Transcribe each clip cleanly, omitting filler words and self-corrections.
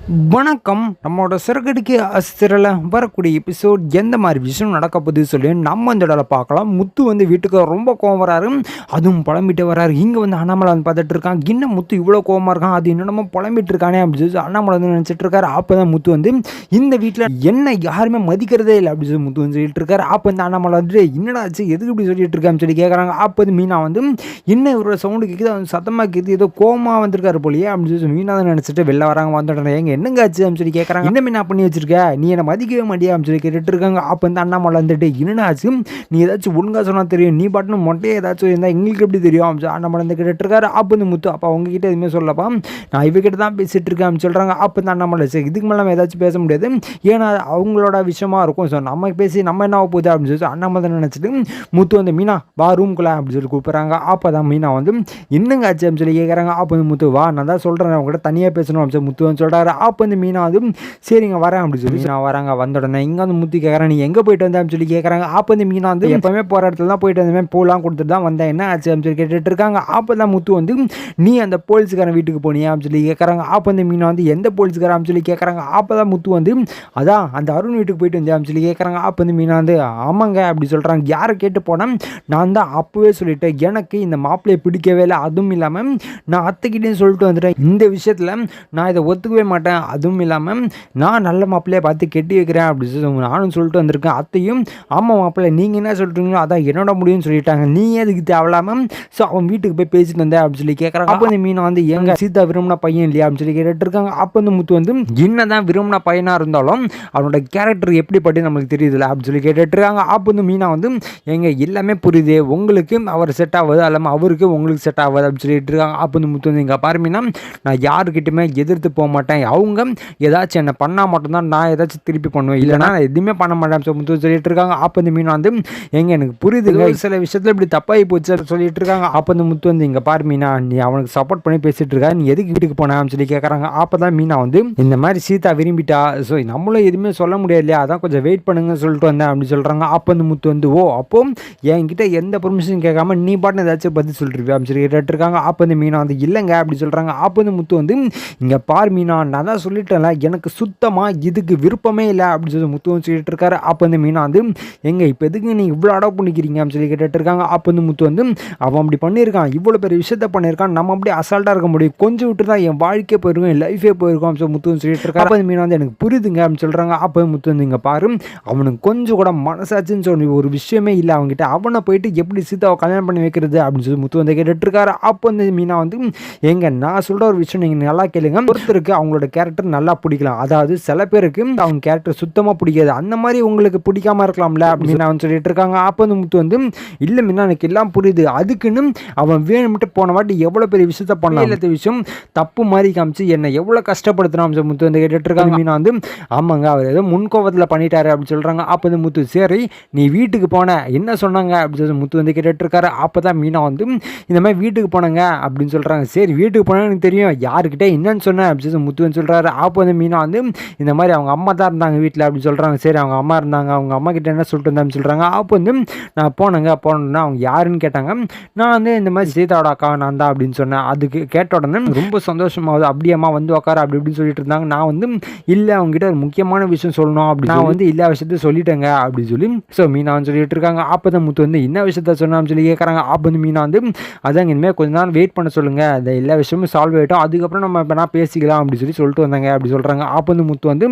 வணக்கம். நம்மளோட சிறகடிக்கு அஸ்திரல வரக்கூடிய எபிசோட் எந்த மாதிரி விஷயம் நடக்க போகுது சொல்லி நம்ம இந்த இடத்துல பார்க்கலாம். முத்து வந்து வீட்டுக்கு ரொம்ப கோவம் வராரு. அதுவும் புலம்பிட்டு வராரு. இங்கே வந்து அண்ணாமலை வந்து பார்த்துட்டு இருக்கான். இன்னும் முத்து இவ்வளோ கோவமாக இருக்கான், அது என்னென்னமோ புலம்பிட்டு இருக்கானே அப்படின்னு சொல்லி அண்ணாமலை வந்து நினச்சிட்டு இருக்காரு. அப்போ தான் முத்து வந்து இந்த வீட்டில் என்ன யாருமே மதிக்கிறதே இல்லை அப்படின்னு சொல்லி முத்து வந்து சொல்லிட்டு இருக்காரு. அப்போ வந்து அண்ணாமலை வந்து என்னடா ஆச்சு, எதுக்கு இப்படி சொல்லிட்டு இருக்கான்னு சொல்லி கேட்குறாங்க. அப்போ வந்து மீனா வந்து என்ன இவரோட சவுண்டு கேட்குது, அவன் சத்தமாக கேட்குது, ஏதோ கோவமாக வந்திருக்காரு போலியே அப்படின்னு சொல்லி மீனா தான் நினச்சிட்டு வெளில வராங்க. வந்துடுறேன், எங்க என்னங்க ஆச்சு அப்படின்னு சொல்லி கேட்குறாங்க. என்ன மீனா பண்ணி வச்சிருக்க, நீ என்னை மதிக்கவே மாட்டியா அப்படின்னு சொல்லி கேட்டுட்டு இருக்காங்க. அப்போ வந்து அண்ணாமலை வந்துட்டு என்னடா ஆச்சு, நீ ஏதாச்சும் ஒழுங்காக சொன்னால் தெரியும், நீ பாட்டுன்னு மொட்டையே ஏதாச்சும் இருந்தால் எங்களுக்கு எப்படி தெரியும் அப்படின்னு அண்ணாமலை வந்து கேட்டுட்டு இருக்காரு. அப்போ வந்து முத்து, அப்போ உங்ககிட்ட எதுவுமே சொல்லப்பா, நான் இவகிட்ட தான் பேசிட்டு இருக்கேன் அப்படின்னு சொல்கிறாங்க. அப்போ வந்து அண்ணாமலை, சரி இதுக்கு மேலே நம்ம ஏதாச்சும் பேச முடியாது, ஏன்னா அவங்களோட விஷயமா இருக்கும், ஸோ நம்ம பேசி நம்ம என்ன போகுது அப்படின்னு சொல்லி அண்ணாமலை நினச்சிட்டு முத்து வந்து மீனா வா ரூம்குள்ள அப்படின்னு சொல்லி கூப்பிட்றாங்க. அப்போ தான் மீனா வந்து என்னங்க ஆச்சு அப்படின்னு சொல்லி கேட்குறாங்க. அப்போ வந்து முத்து, வா நான் தான் சொல்கிறேன் அவங்ககிட்ட தனியாக பேசணும் அப்படின்னு முத்து வந்து சொல்கிறாரு. அப்போ வந்து மீனா வந்து சரிங்க வரேன் அப்படின்னு சொல்லி நான் வராங்க. வந்த உடனே இங்கே வந்து முத்து கேட்குறேன், நீ எங்கே போயிட்டு வந்தேன் அப்படின்னு சொல்லி கேட்குறாங்க. அப்போ வந்து மீனா வந்து எப்போவுமே போகிற இடத்துல தான் போயிட்டு வந்தேன், பூலாம் கொடுத்துட்டு தான் வந்தேன், என்ன ஆச்சு அப்படின்னு சொல்லி கேட்டுட்டு இருக்காங்க. அப்போ தான் முத்து வந்து நீ அந்த போலீஸ்காரன் வீட்டுக்கு போனியா அப்படின்னு சொல்லி கேட்குறாங்க. அப்போ வந்து மீனா வந்து எந்த போலீஸ்காரன் அப்படின்னு சொல்லி கேட்குறாங்க. அப்போ தான் முத்து வந்து அதான் அந்த அருண் வீட்டுக்கு போயிட்டு வந்தேன் அப்படின்னு சொல்லி கேட்குறாங்க. அப்போ வந்து மீனா வந்து ஆமாங்க அப்படி சொல்கிறாங்க. யாரை கேட்டு போனேன், நான் தான் அப்போவே சொல்லிட்டேன், எனக்கு இந்த மாப்பிள்ளையை பிடிக்கவே இல்லை, அதுவும் இல்லாமல் நான் அத்தைக்கிட்டேயும் சொல்லிட்டு வந்துட்டேன், இந்த விஷயத்தில் நான் இதை ஒத்துக்கவே மாட்டேன், அதுவும் இல்லாமல் நான் நல்ல மாப்பிள்ளையை பார்த்து கெட்டி வைக்கிறேன் அப்படி சொல்லி நானும் சொல்லிட்டு வந்திருக்கேன். அத்தையும் ஆமாம் மாப்பிள்ளை நீங்கள் என்ன சொல்கிறீங்களோ அதான் என்னோட முடியும்னு சொல்லிட்டாங்க, நீ எதுக்கு தேவையில்லாமல் ஸோ அவன் வீட்டுக்கு போய் பேசிட்டு வந்தேன் அப்படின்னு சொல்லி கேட்குறாங்க. அப்போ வந்து மீனா வந்து எங்க சீதா விரும்பின பையன் இல்லையா அப்படின்னு சொல்லி கேட்டுட்டு இருக்காங்க. அப்போ வந்து முத்து வந்து என்னதான் விரும்பின பையனாக இருந்தாலும் அவனோட கேரக்டர் எப்படிப்பட்டு நம்மளுக்கு தெரியுதுல்ல அப்படின்னு சொல்லி கேட்டுட்டு இருக்காங்க. அப்போ வந்து மீனா வந்து எங்க எல்லாமே புரியுது, உங்களுக்கு அவர் செட் ஆகுது இல்லாமல் அவருக்கு உங்களுக்கு செட் ஆகாது அப்படின்னு சொல்லிட்டு இருக்காங்க. அப்போ வந்து முத்து வந்து இங்கே பாருமீனா, நான் யாருக்கிட்டுமே எதிர்த்து போக மாட்டேன், அவங்க ஏதாச்சும் என்ன பண்ணால் மட்டும்தான் நான் ஏதாச்சும் திருப்பி பண்ணுவேன், இல்லைனா நான் எதுவுமே பண்ண மாட்டேன் முத்து சொல்லிட்டு இருக்காங்க. அப்போ இந்த மீனா வந்து எங்க எனக்கு புரியுது, சில விஷயத்தில் இப்படி தப்பாகி போச்சு சொல்லிட்டு இருக்காங்க. அப்போ இந்த முத்து வந்து இங்கே பாரு மீனா, நீ அவனுக்கு சப்போர்ட் பண்ணி பேசிட்டு இருக்கா, நீ எதுக்கு வீட்டுக்கு போனான்னு சொல்லி கேட்குறாங்க. அப்போ தான் மீனா வந்து இந்த மாதிரி சீதா விரும்பிட்டா, ஸோ நம்மளும் எதுவுமே சொல்ல முடியாது இல்லையா, அதான் கொஞ்சம் வெயிட் பண்ணுங்க சொல்லிட்டு வந்தேன் அப்படின்னு சொல்கிறாங்க. அப்போ இந்த முத்து வந்து ஓ அப்போ என்கிட்ட எந்த பர்மிஷன் கேட்காம நீ பாட்டு ஏதாச்சும் பதில் சொல்லிருவியா அப்படின்னு சொல்லி கேட்டுருக்காங்க. அப்போ இந்த மீனா வந்து இல்லைங்க அப்படி சொல்கிறாங்க. அப்போ இந்த முத்து வந்து இங்கே பார் மீனா, நான் தான் சொல்லிட்டேன்ல எனக்கு சுத்தமாக இதுக்கு விருப்பமே இல்லை அப்படின்னு சொல்லி முத்து வந்து சொல்லிட்டு இருக்காரு. அப்போ இந்த மீனா வந்து எங்க இப்போ எதுக்கு நீ இவ்வளோ அடாப்ட் பண்ணிக்கிறீங்க அப்படின்னு சொல்லி கேட்டுட்டு இருக்காங்க. அப்போ வந்து முத்து வந்து அவன் அப்படி பண்ணியிருக்கான், இவ்வளோ பெரிய விஷயத்த பண்ணியிருக்கான், நம்ம அப்படியே அசால்ட்டாக இருக்க முடியும், கொஞ்சம் விட்டு தான் என் வாழ்க்கையே போயிருக்கும், என் லைஃபே போயிருக்கும் அப்படின்னு சொல்லி முத்து வந்து சொல்லிட்டு இருக்காரு. அப்போ இந்த மீனா வந்து எனக்கு புரியுதுங்க அப்படின்னு சொல்கிறாங்க. அப்போ முத்து வந்து இங்கே பாரு, அவனுக்கு கொஞ்சம் கூட மனசாச்சுன்னு சொல்லி ஒரு விஷயமே இல்லை அவங்ககிட்ட, அவனை போயிட்டு எப்படி சீதாவை கல்யாணம் பண்ணி வைக்கிறது அப்படின்னு சொல்லி முத்து வந்து கேட்டுட்டு இருக்காரு. அப்போ வந்து மீனா வந்து எங்க நான் சொல்கிற ஒரு விஷயம் நீங்கள் நல்லா கேளுங்க, ஒருத்தருக்கு அவங்களோட கேரக்டர் நல்லா பிடிக்கலாம், அதாவது சில பேருக்கு அவங்க கேரக்டர் சுத்தமாக பிடிக்காது, அந்த மாதிரி உங்களுக்கு பிடிக்காம இருக்கலாம்ல அப்படின்னு அவன் சொல்லிட்டு இருக்காங்க. அப்போ வந்து முத்து வந்து இல்லை மீனா எனக்கு எல்லாம் புரியுது, அதுக்குன்னு அவன் வேணும்ட்டு போன வாட்டி எவ்வளோ பெரிய விஷயத்த பண்ணலாம், எல்லாத்த விஷயம் தப்பு மாதிரி காமிச்சு என்னை எவ்வளோ கஷ்டப்படுத்தினோம் முத்து வந்து கேட்டுட்டு இருக்காங்க. மீனா வந்து ஆமாங்க அவர் ஏதோ முன்கோபத்தில் பண்ணிட்டாரு அப்படின்னு சொல்கிறாங்க. அப்போ வந்து முத்து சரி நீ வீட்டுக்கு போன என்ன சொன்னாங்க அப்படின்னு சொல்லி முத்து வந்து கேட்டுட்டு இருக்காரு. அப்போ தான் மீனா வந்து இந்த மாதிரி வீட்டுக்கு போனாங்க அப்படின்னு சொல்கிறாங்க. சரி வீட்டுக்கு போனால் எனக்கு தெரியும், யாருக்கிட்ட என்னன்னு சொன்னேன் அப்படின்னு சொல்லி முத்து வந்து சொல்கிறாரு. அப்போ வந்து மீனா வந்து இந்த மாதிரி அவங்க அம்மா தான் இருந்தாங்க வீட்டில் அப்படின்னு சொல்கிறாங்க. சரி அவங்க அம்மா இருந்தாங்க, அவங்க அம்மா கிட்ட என்ன சொல்லிட்டு இருந்தான்னு சொல்கிறாங்க. அப்போ வந்து நான் போனேன்னா அவங்க யாருன்னு கேட்டாங்க, நான் வந்து இந்த மாதிரி சீதாவோட அக்கா நான் தான் அப்படின்னு சொன்னேன். அதுக்கு கேட்ட உடனே ரொம்ப சந்தோஷமாகுது, அப்படியேம்மா வந்து உட்கார அப்படி இப்படின்னு சொல்லிட்டு இருந்தாங்க. நான் வந்து இல்லை அவங்ககிட்ட ஒரு முக்கியமான விஷயம் சொல்லணும் அப்படி நான் வந்து எல்லா விஷயத்தையும் சொல்லிட்டேங்க அப்படின்னு சொல்லி ஸோ மீனா வந்து சொல்லிட்டு இருக்காங்க. அப்போ தான் முத்து வந்து என்ன விஷயத்த சொன்னான்னு சொல்லி கேட்குறாங்க. அப்போ வந்து மீனா வந்து அதாங்க இனிமேல் கொஞ்ச நேரம் வெயிட் பண்ண சொல்லுங்கள், அந்த எல்லா விஷயமும் சால்வ் ஆகிட்டோம், அதுக்கப்புறம் நம்ம இப்போ நான் பேசிக்கலாம் அப்படி சொல்லிட்டு வந்தாங்க அப்படி சொல்கிறாங்க. அப்போ வந்து முத்து வந்து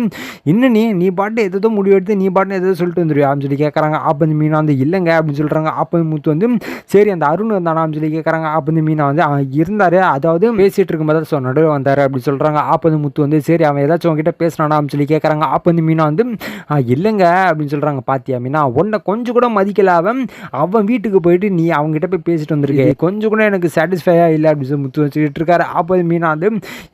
இன்னும் நீ பாட்டு எதோ முடிவு எடுத்து நீ பாட்டு எதோ சொல்லிட்டு வந்துடுவியா அப்படின்னு சொல்லி கேட்குறாங்க. அப்போ வந்து மீனா வந்து இல்லைங்க அப்படின்னு சொல்கிறாங்க. அப்போ வந்து முத்து வந்து சரி அந்த அருண் வந்தானா அப்படின்னு சொல்லி கேட்குறாங்க. அப்போ வந்து மீனா வந்து இருந்தார், அதாவது பேசிகிட்டு இருக்கும்போது ஸோ நடுவில் வந்தார் அப்படின்னு சொல்கிறாங்க. அப்போ வந்து முத்து வந்து சரி அவன் ஏதாச்சும் உங்ககிட்ட பேசினானா அப்படின்னு சொல்லி கேட்குறாங்க. அப்போ வந்து மீனா வந்து இல்லைங்க அப்படின்னு சொல்கிறாங்க. பாத்தியா மீனா உன்னை கொஞ்சம் கூட மதிக்கல, அவன் வீட்டுக்கு போயிட்டு நீ அவங்ககிட்ட போய் பேசிட்டு வந்திருக்கே, கொஞ்சம் கூட எனக்கு சாட்டிஸ்ஃபையாக இல்லை அப்படின்னு சொல்லி முத்து வச்சுக்கிட்டு இருக்காரு. அப்போ வந்து மீனா வந்து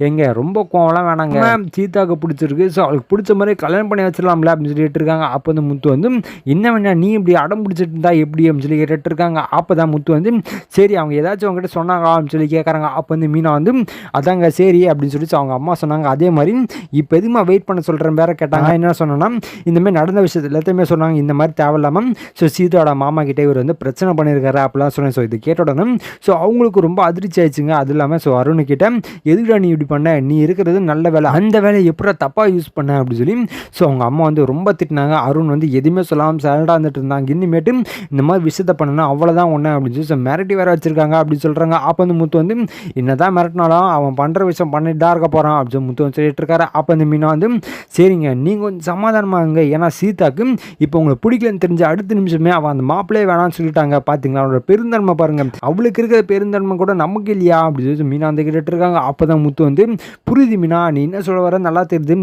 எங்க ரொம்ப கோவம்லாம் வேணாங்க, சீதாவுக்கு பிடிச்சிருக்கு, ஸோ அவளுக்கு பிடிச்ச மாதிரி கல்யாணம் பண்ணி வச்சிடலாம்ல அப்படின்னு சொல்லிட்டு இருக்காங்க. அப்போ வந்து முத்து வந்து என்ன வேணா நீ இப்படி அடம் பிடிச்சிட்டு இருந்தா எப்படி அப்படின்னு சொல்லி கேட்டுட்டு இருக்காங்க. அப்போ தான் முத்து வந்து சரி அவங்க ஏதாச்சும் அவங்ககிட்ட சொன்னாங்க அப்படின்னு சொல்லி கேட்குறாங்க. அப்போ வந்து மீனா வந்து அதாங்க சரி அப்படின்னு சொல்லி அவங்க அம்மா சொன்னாங்க. அதே மாதிரி இப்போ எதுமா வெயிட் பண்ண சொல்கிறேன் வேற கேட்டாங்க. என்ன சொன்னோன்னா இந்தமாதிரி நடந்த விஷயத்தை எல்லாத்தையுமே சொன்னாங்க, இந்த மாதிரி தேவையில்லாமல் ஸோ சீதாவோட மாமா கிட்டே இவர் வந்து பிரச்சனை பண்ணியிருக்காரு அப்படிலாம் சொன்னேன். ஸோ இது கேட்ட உடனே ஸோ அவங்களுக்கு ரொம்ப அதிர்ச்சி ஆயிடுச்சுங்க. அது இல்லாமல் ஸோ அருண் கிட்ட எதுக்குடா நீ இப்படி பண்ண, நீ இருக்கிறது நல்ல வேலை, அந்த வேலையை எப்படா தப்பாக யூஸ் பண்ண அப்படின்னு சொல்லி ஸோ அவங்க அம்மா வந்து ரொம்ப திட்டினாங்க. அருண் வந்து எதுவுமே சொல்லாமல் சைலண்டாக இருந்துட்டு இருந்தாங்க. இனிமேட்டு இந்த மாதிரி விஷயத்தை பண்ணணும் அவ்வளோதான் ஒன்று அப்படின்னு சொல்லி மிரட்டி வேற வச்சிருக்காங்க அப்படின்னு சொல்கிறாங்க. அப்போ வந்து முத்து வந்து என்னதான் மிரட்டினாலும் அவன் பண்ணுற விஷயம் பண்ணிட்டு தான் இருக்க போகிறான் அப்படின்னு சொல்லி முத்து வந்து சொல்லிட்டு இருக்காரு. அப்போ வந்து மீனா வந்து சரிங்க நீங்கள் கொஞ்சம் சமாதானமாகுங்க, ஏன்னா சீதாக்கு இப்போ உங்களுக்கு பிடிக்கலன்னு தெரிஞ்ச அடுத்த நிமிஷமே அவன் அந்த மாப்பிள்ளையே வேணாம்னு சொல்லிட்டாங்க. பார்த்தீங்களா அவனோட பெருந்தன்மை பாருங்க, அவளுக்கு இருக்கிற பெருந்தன்மை கூட நமக்கு இல்லையா அப்படின்னு சொல்லி மீனா வந்து கேட்டுட்டு இருக்காங்க. அப்போ தான் முத்து வந்து புரியுது மீனா, நீ என்ன சொல்ல வர நல்லா தெரியுது,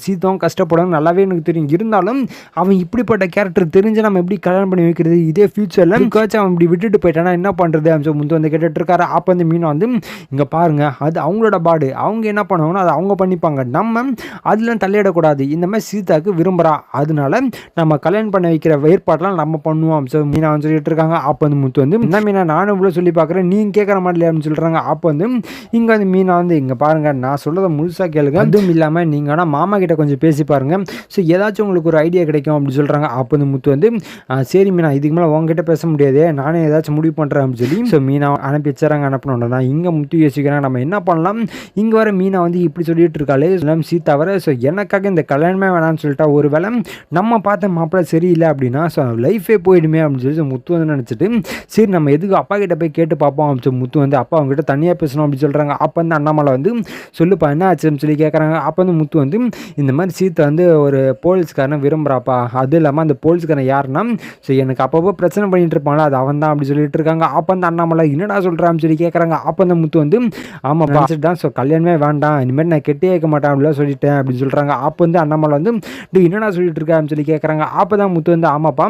சீதாவும் கஷ்டப்படும் நல்லாவே எனக்கு தெரியும், இருந்தாலும் அவன் இப்படிப்பட்ட கேரக்டர் தெரிஞ்சு நம்ம எப்படி கல்யாணம் பண்ணி வைக்கிறது, இதே ஃபியூச்சரில் அவன் இப்படி விட்டுட்டு போயிட்டானா என்ன பண்ணுறது அப்படின்னு முத்து வந்து கேட்டுட்டு இருக்காரு. அப்போ வந்து மீனா வந்து இங்கே பாருங்க, அது அவங்களோட பாடு, அவங்க என்ன பண்ணுவாங்கன்னா அதை அவங்க பண்ணிப்பாங்க, நம்ம அதில் தலையிடக்கூடாது, இந்த மாதிரி சீதாவுக்கு விரும்புகிறா, அதனால நம்ம கல்யாணம் பண்ண வைக்கிற ஏற்பாடெலாம் நம்ம பண்ணுவோம் ஸோ மீனா வந்து சொல்லிட்டு இருக்காங்க. அப்போ வந்து முத்து வந்து என்ன மீனா நானும் இவ்வளோ சொல்லி பார்க்குறேன், நீங்கள் கேட்குற மாதிரி அப்படின்னு சொல்கிறாங்க. அப்போ வந்து இங்கே வந்து மீனா வந்து இங்கே பாருங்கள், நான் சொல்கிறத முழுசாக கேளுங்க, அதுவும் இல்லாமல் நீங்கள் ஆனால் மாமா கிட்ட கொஞ்சம் பேசி பாருங்கள், ஸோ ஏதாச்சும் உங்களுக்கு ஒரு ஐடியா கிடைக்கும் அப்படின்னு சொல்கிறாங்க. அப்போ வந்து முத்து வந்து சரி மீனா, இதுக்கு மேலே உங்ககிட்ட பேச முடியாது, நானே ஏதாச்சும் முடிவு பண்ணுறேன் அப்படின்னு சொல்லி ஸோ மீனா அனுப்பி வச்சுறாங்க. அனுப்பினோன்னா இங்கே முத்து யோசிக்கிறாங்க நம்ம என்ன பண்ணலாம், இங்கே வர மீனா வந்து இப்படி சொல்லிட்டு இருக்காளே சீதா வர, ஸோ எனக்காக இந்த கல்யாணமே வேணாம்னு சொல்லிட்டா, ஒரு வேளை நம்ம பார்த்த மாப்பிள்ளை சரியில்லை அப்படின்னா ஸோ லைஃபே போயிடுமே அப்படின்னு சொல்லி முத்து வந்து நினச்சிட்டு சரி நம்ம எதுக்கு அப்பா கிட்ட போய் கேட்டு பார்ப்போம் அப்படின்னு முத்து வந்து அப்பா அவங்ககிட்ட தனியாக பேசணும் அப்படின்னு சொல்கிறாங்க. அப்போ வந்து அண்ணாமலை வந்து சொல்லுப்பா என்ன ஆச்சுன்னு சொல்லி கேட்குறாங்க. அப்போ வந்து முத்து வந்து இந்த மாதிரி சீத்தை வந்து ஒரு போலீஸ்காரனை விரும்புகிறாப்பா, அது இல்லாமல் அந்த போலீஸ்காரன் யாருன்னா ஸோ எனக்கு அப்பப்போ பிரச்சனை பண்ணிட்டு இருப்பாங்களா அது அவன் தான் அப்படி சொல்லிட்டு இருக்காங்க. அப்போ வந்து அண்ணாமலை என்னடா சொல்கிறான்னு சொல்லி கேட்குறாங்க. அப்போ அந்த முத்து வந்து ஆமாப்பா தான் ஸோ கல்யாணமே வேண்டாம், இனிமேல் நான் கெட்டே வைக்க மாட்டேன் அப்படிலாம் சொல்லிட்டேன் அப்படின்னு சொல்கிறாங்க. அப்போ வந்து அண்ணாமலை வந்து என்னடா சொல்லிட்டு இருக்கா அப்படின்னு சொல்லி கேட்குறாங்க. அப்போ தான் முத்து வந்து ஆமாப்பா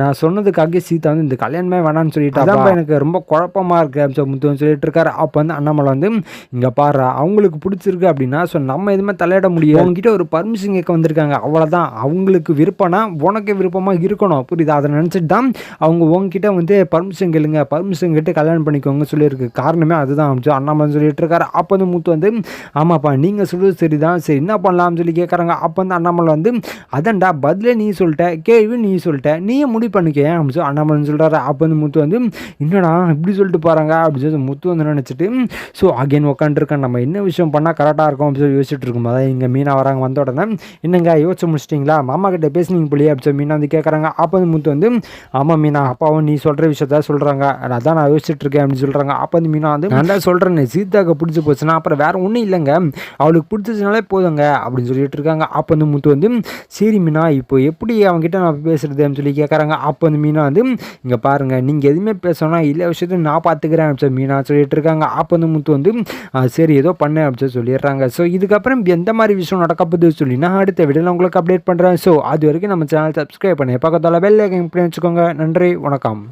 நான் சொன்னதுக்காக சீதா வந்து இந்த கல்யாணமே வேணான்னு சொல்லிட்டு அதான் எனக்கு ரொம்ப குழப்பமாக இருக்குது அப்படின்னு முத்து வந்து சொல்லிட்டு இருக்காரு. அப்போ வந்து அண்ணாமலை வந்து இங்கே பாரு அவங்களுக்கு பிடிச்சிருக்கு அப்படின்னா ஸோ நம்ம எதுவுமே தலையிட முடியும், அவங்ககிட்ட ஒரு பர்மிஷன் கேட்க வந்திருக்காங்க அவ்வளோதான், அவங்களுக்கு விருப்பம்னா உனக்கு விருப்பமாக இருக்கணும் புரியுதா, அதை நினச்சிட்டு தான் அவங்க உங்ககிட்ட வந்து பர்மிஷன் கேளுங்க, பர்மிஷன் கேட்டு கல்யாணம் பண்ணிக்கோங்க சொல்லியிருக்கு, காரணமே அதுதான் அண்ணாமலை சொல்லிட்டு இருக்காரு. அப்போ வந்து முத்து வந்து ஆமாப்பா நீங்கள் சொல்கிறது சரிதான், சரி என்ன பண்ணலாம்னு சொல்லி கேட்குறாங்க. அப்போ வந்து அண்ணாமலை வந்து அதான்டா பதிலே நீ சொல்லிட்ட, கேள்வி நீ சொல்லிட்ட, நீயே முடிவு பண்ணிக்க அப்படின்னு சொல்லி அண்ணாமலைன்னு சொல்கிறாரு. அப்போ வந்து முத்து வந்து என்னடா இப்படி சொல்லிட்டு போகிறாங்க அப்படின்னு சொல்லி முத்து வந்து நினச்சிட்டு ஸோ அகைன் உட்காந்துருக்கேன், நம்ம என்ன விஷயம் பண்ணால் கரெக்டாக இருக்கும் அப்படின்னு சொல்லி யோசிச்சுட்டு இருக்கும். அதான் இங்கே மீனா வராங்க, வந்த உடனே என்னங்க யோசிச்சு முடிச்சிட்டிங்களா, மாமா கிட்ட பேசுனீங்க போலியே அப்படின்னு சொல்லி மீனா வந்து கேட்குறாங்க. அப்போ வந்து முத்து வந்து ஆமாம் மீனா அப்பாவும் நீ சொல்கிற விஷயத்த சொல்கிறாங்க, அதான் நான் யோசிச்சுட்டு இருக்கேன் அப்படின்னு சொல்கிறாங்க. அப்போ வந்து மீனா வந்து நான் தான் சொல்கிறேன் சீதாவுக்கு பிடிச்சி போச்சுன்னா அப்புறம் வேறு ஒன்றும் இல்லைங்க, அவளுக்கு பிடிச்சிச்சுனாலே போதுங்க அப்படின்னு சொல்லிட்டு இருக்காங்க. அப்போ வந்து முத்து வந்து சரி மீனா இப்போ எப்படி அவங்ககிட்ட நான் பேசுறது அப்படின்னு சொல்லி கேட்குறாங்க. அப்போ வந்து மீனா வந்து இங்கே பாருங்கள் நீங்கள் எதுவுமே பேசணும்னா இல்லை விஷயத்தை நான் பார்த்துக்கிறேன் அப்படின்னு மீனா சொல்லிட்டு இருக்காங்க. அப்போ வந்து முத்து வந்து சரி ஏதோ பண்ணேன் அப்படின்னு சொல்லிடுறாங்க. ஸோ இதுக்கப்புறம் எந்த மாதிரி விஷயம் நடக்க போகுது சொல்லி நான் அடுத்த வீடியோவில் உங்களுக்கு அப்டேட் பண்ணுறேன். ஸோ அது வரைக்கும் நம்ம சேனல் சப்ஸ்கிரைப் பண்ணி பக்கத்தில் பெல் ஐகான் பண்ணி வச்சுக்கோங்க. நன்றி, வணக்கம்.